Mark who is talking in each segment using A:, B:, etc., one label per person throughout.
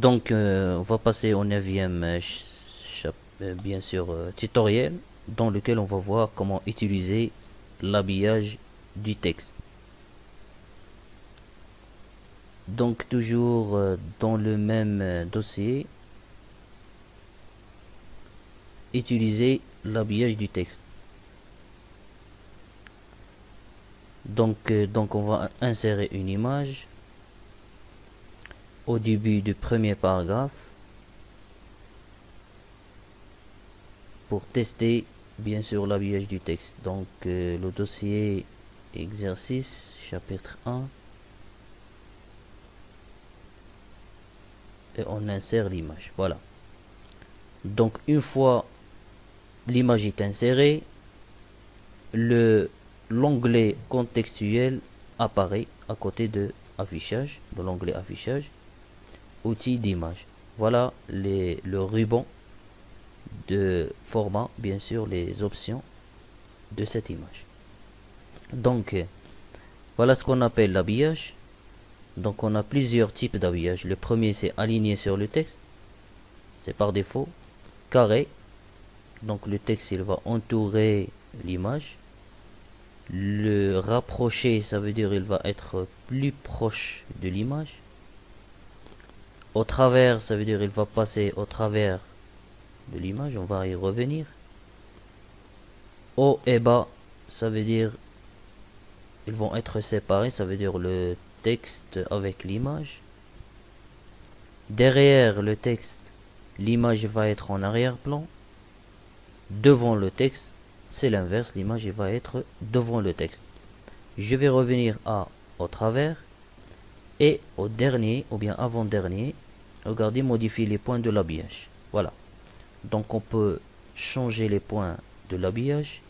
A: Donc, on va passer au neuvième bien sûr tutoriel dans lequel on va voir comment utiliser l'habillage du texte. Donc, toujours dans le même dossier, utiliser l'habillage du texte. Donc on va insérer une image au début du premier paragraphe pour tester bien sûr l'habillage du texte. Donc le dossier exercice chapitre 1 et on insère l'image. Voilà. Donc une fois l'image est insérée, l'onglet contextuel apparaît à côté de affichage, de l'onglet affichage, outils d'image. Voilà le ruban de format, bien sûr, les options de cette image. Donc, voilà ce qu'on appelle l'habillage. Donc, on a plusieurs types d'habillage. Le premier, c'est aligné sur le texte. C'est par défaut. Carré. Donc, le texte, il va entourer l'image. Le rapprocher, ça veut dire il va être plus proche de l'image. Au travers, ça veut dire il va passer au travers de l'image. On va y revenir. Haut et bas, ça veut dire ils vont être séparés, ça veut dire le texte avec l'image. Derrière le texte, l'image va être en arrière-plan. Devant le texte, c'est l'inverse, l'image va être devant le texte. Je vais revenir au travers et au dernier ou bien avant-dernier. Regardez, modifier les points de l'habillage. Voilà. Donc on peut changer les points de l'habillage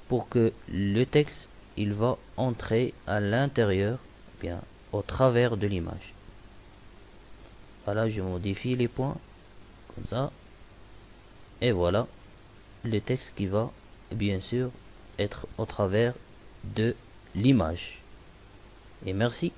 A: pour que le texte il va entrer à l'intérieur, bien au travers de l'image. Voilà, je modifie les points comme ça. Et voilà le texte qui va bien sûr être au travers de l'image. Et merci.